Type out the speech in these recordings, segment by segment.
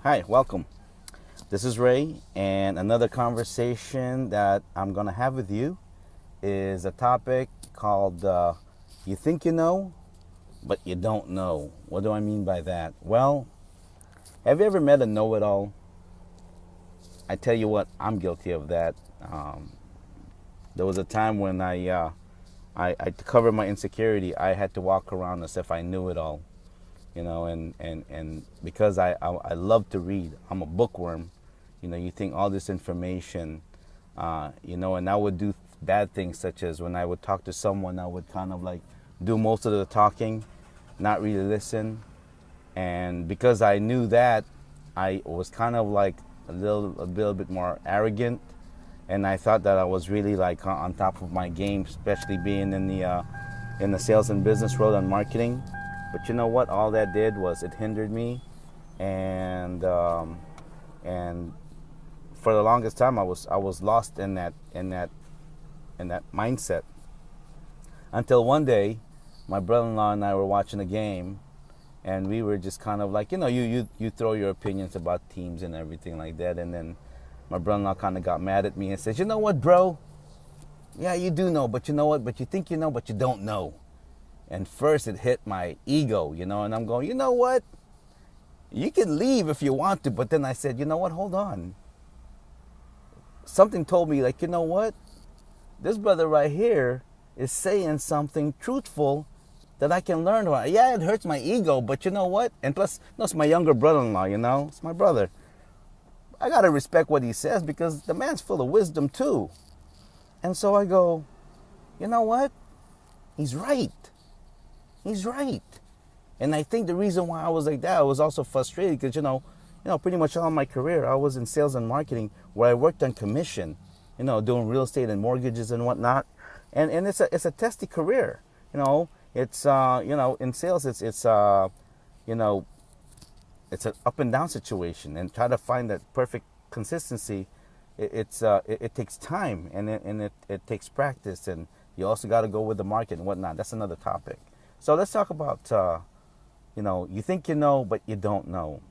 Hi, welcome. This is Ray, and another conversation that I'm going to have with you is a topic called You Think You Know, but You Don't Know. What do I mean by that? Well, have you ever met a know it all? I tell you what, I'm guilty of that. Um, there was a time when I to cover my insecurity, I had to walk around as if I knew it all. And because I love to read, I'm a bookworm. You think all this information, and I would do bad things, such as when I would talk to someone, I would kind of like do most of the talking, not really listen. And because I knew that, I was kind of like a little bit more arrogant, and I thought that I was really like on top of my game, especially being in the sales and business world and marketing. But you know what? All that did was it hindered me, and for the longest time I was lost in that mindset until one day my brother-in-law and I were watching a game, and we were just kind of like, you throw your opinions about teams and everything like that, and then my brother-in-law kind of got mad at me and says, you know what, bro, yeah, you do know, but you know what, but you think you know, but you don't know. And first it hit my ego, and I'm going, you know what, you can leave if you want to. But then I said, you know what, hold on, something told me, like, you know what, this brother right here is saying something truthful that I can learn from. Yeah, it hurts my ego, but you know what? And plus, no, it's my younger brother-in-law, it's my brother. I gotta respect what he says because the man's full of wisdom too. And so I go, you know what? He's right. He's right. And I think the reason why I was like that, I was also frustrated because, pretty much all my career, I was in sales and marketing where I worked on commission, doing real estate and mortgages and whatnot. And it's a testy career, It's in sales, it's an up and down situation, and try to find that perfect consistency. It takes time, and it takes practice, and you also got to go with the market and whatnot. That's another topic. So let's talk about you think you know, but you don't know.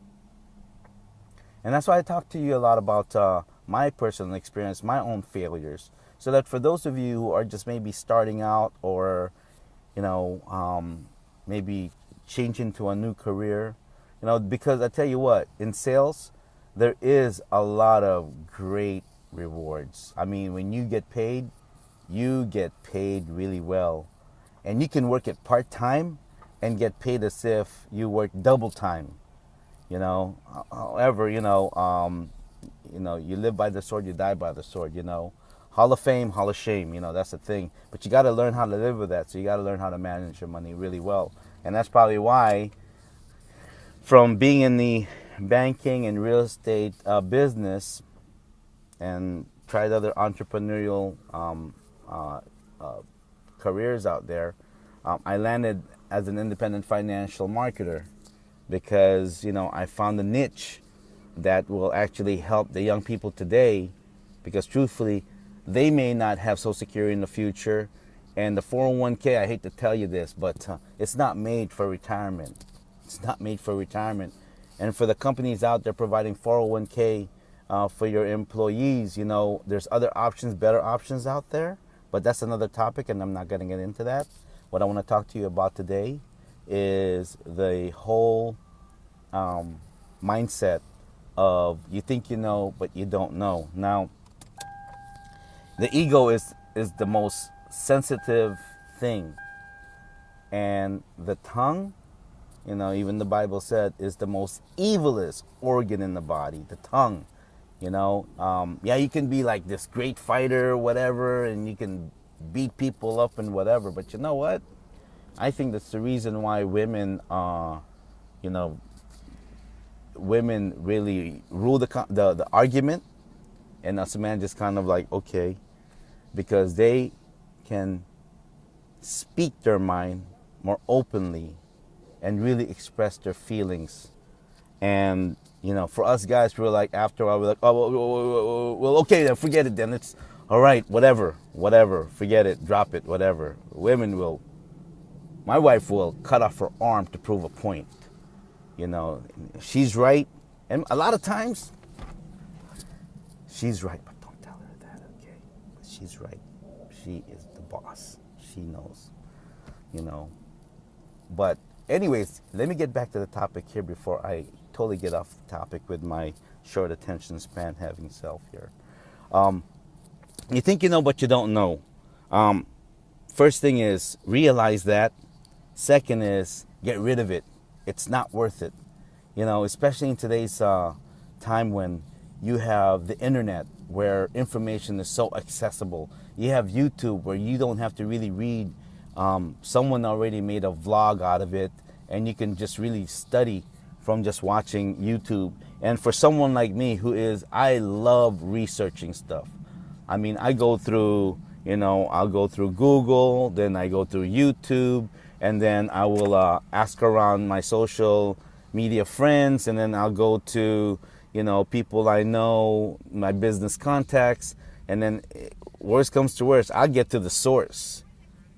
And that's why I talk to you a lot about my personal experience, my own failures, so that for those of you who are just maybe starting out, or maybe changing to a new career, because I tell you what, in sales, there is a lot of great rewards. I mean, when you get paid really well. And you can work it part-time and get paid as if you work double time. However, you live by the sword, you die by the sword, Hall of Fame, Hall of Shame, that's the thing. But you got to learn how to live with that. So you got to learn how to manage your money really well. And that's probably why, from being in the banking and real estate business, and tried other entrepreneurial careers out there, I landed as an independent financial marketer because, I found a niche that will actually help the young people today, because truthfully, they may not have Social Security in the future. And the 401k, I hate to tell you this, but it's not made for retirement. It's not made for retirement. And for the companies out there providing 401k for your employees, there's other options, better options out there. But that's another topic, and I'm not going to get into that. What I want to talk to you about today is the whole mindset of you think you know, but you don't know. Now, the ego is the most sensitive thing. And the tongue, even the Bible said, is the most evilest organ in the body, the tongue. Yeah, you can be like this great fighter, whatever, and you can beat people up and whatever. But you know what? I think that's the reason why women really rule the argument, and us men just kind of like, okay, because they can speak their mind more openly and really express their feelings. And for us guys, we're like, after a while, we're like, oh, well, okay, then forget it. Then it's all right, whatever, forget it, drop it, whatever. My wife will cut off her arm to prove a point. She's right, And a lot of times, she's right, but don't tell her that, okay? But she's right. She is the boss. She knows, you know. But anyways, let me get back to the topic here before I totally get off the topic with my short attention span having self here. You think you know, but you don't know. First thing is realize that. Second is get rid of it. It's not worth it. You know, especially in today's time when you have the internet where information is so accessible. You have YouTube where you don't have to really read. Someone already made a vlog out of it, and you can just really study from just watching YouTube. And for someone like me I love researching stuff. I mean, I go through, I'll go through Google, then I go through YouTube, and then I will ask around my social media friends, and then I'll go to, people I know, my business contacts, and then worst comes to worst, I'll get to the source.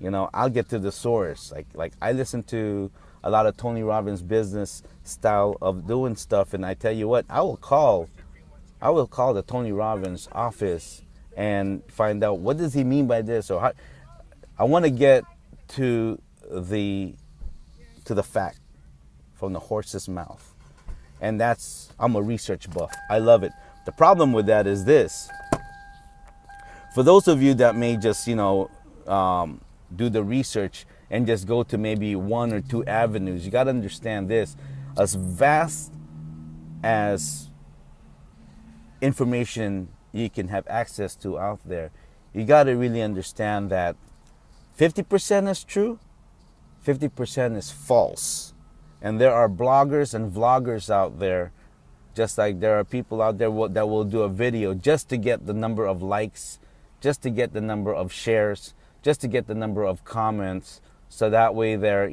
I'll get to the source. Like I listen to a lot of Tony Robbins' business style of doing stuff, and I tell you what, I will call the Tony Robbins office and find out what does he mean by this, or how. I want to get to the fact from the horse's mouth, and I'm a research buff. I love it. The problem with that is this: for those of you that may just do the research and just go to maybe one or two avenues, you got to understand this: as vast as information you can have access to out there, you got to really understand that 50% is true, 50% is false. And there are bloggers and vloggers out there, just like there are people out there that will do a video just to get the number of likes, just to get the number of shares, just to get the number of comments, so that way their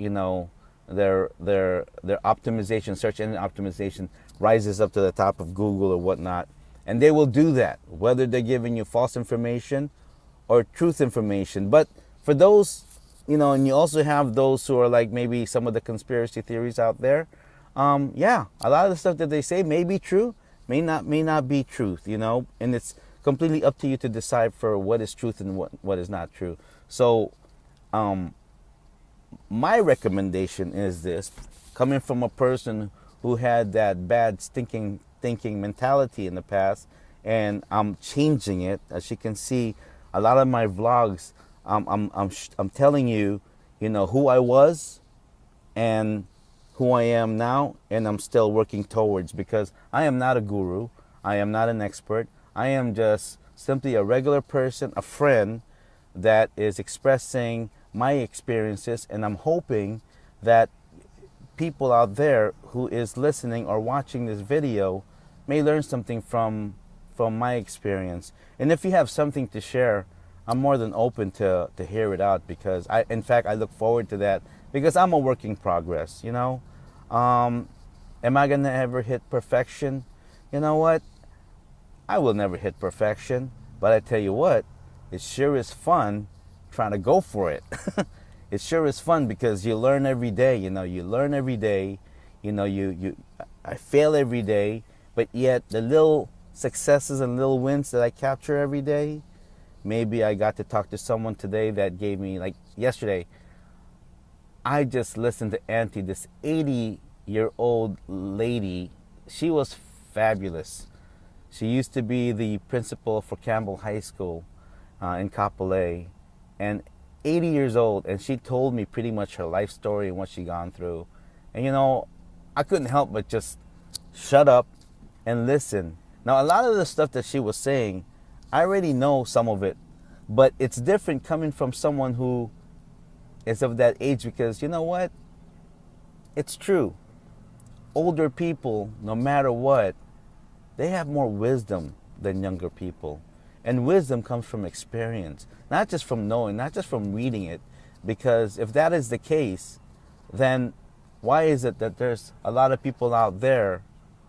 optimization, search engine optimization, rises up to the top of Google or whatnot. And they will do that, whether they're giving you false information or truth information. But for those, and you also have those who are like maybe some of the conspiracy theories out there. A lot of the stuff that they say may be true, may not be truth, and it's completely up to you to decipher what is truth and what is not true. So my recommendation is this, coming from a person who had that bad stinking thinking mentality in the past, and I'm changing it. As you can see, a lot of my vlogs, I'm telling you, who I was and who I am now, and I'm still working towards, because I am not a guru, I am not an expert, I am just simply a regular person, a friend that is expressing my experiences, and I'm hoping that people out there who is listening or watching this video may learn something from my experience. And if you have something to share, I'm more than open to hear it out, because I look forward to that, because I'm a work in progress, Am I gonna ever hit perfection? You know what? I will never hit perfection, but I tell you what, it sure is fun trying to go for it. It sure is fun, because you learn every day, you learn every day, I fail every day, but yet the little successes and little wins that I capture every day, maybe I got to talk to someone today that gave me, like yesterday, I just listened to Auntie, this 80-year-old lady. She was fabulous. She used to be the principal for Campbell High School in Kapolei, and 80 years old, and she told me pretty much her life story and what she gone through. And I couldn't help but just shut up and listen. Now, a lot of the stuff that she was saying, I already know some of it, but it's different coming from someone who is of that age, because you know what? It's true. Older people, no matter what, they have more wisdom than younger people. And wisdom comes from experience, not just from knowing, not just from reading it. Because if that is the case, then why is it that there's a lot of people out there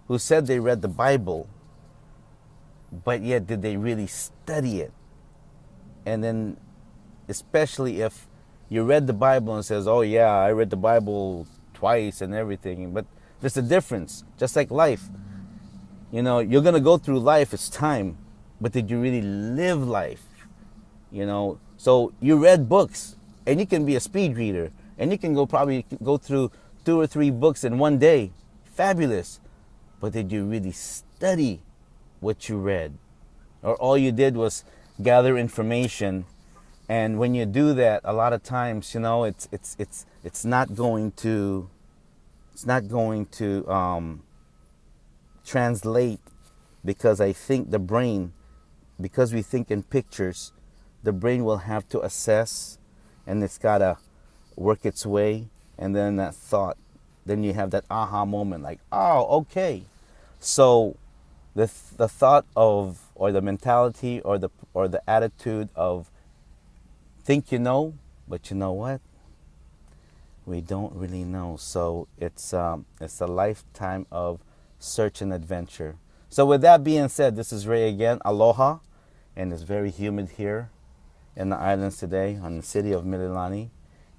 who said they read the Bible, but yet did they really study it? And then, especially if you read the Bible and says, oh yeah, I read the Bible twice and everything, but there's a difference, just like life. You're going to go through life. It's time. But did you really live life? So you read books, and you can be a speed reader, and you can probably go through 2 or 3 books in one day. Fabulous. But did you really study what you read? Or all you did was gather information? And when you do that, a lot of times, it's not going to translate, because I think the brain, because we think in pictures, the brain will have to assess, and it's got to work its way, and then that thought, then you have that aha moment, like, oh, okay. So the thought of, or the mentality, or the attitude of, think you know, but you know what? We don't really know. So it's a lifetime of search and adventure. So with that being said, this is Ray again. Aloha. And it's very humid here in the islands today, on the city of Mililani.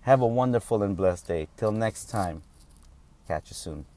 Have a wonderful and blessed day. Till next time. Catch you soon.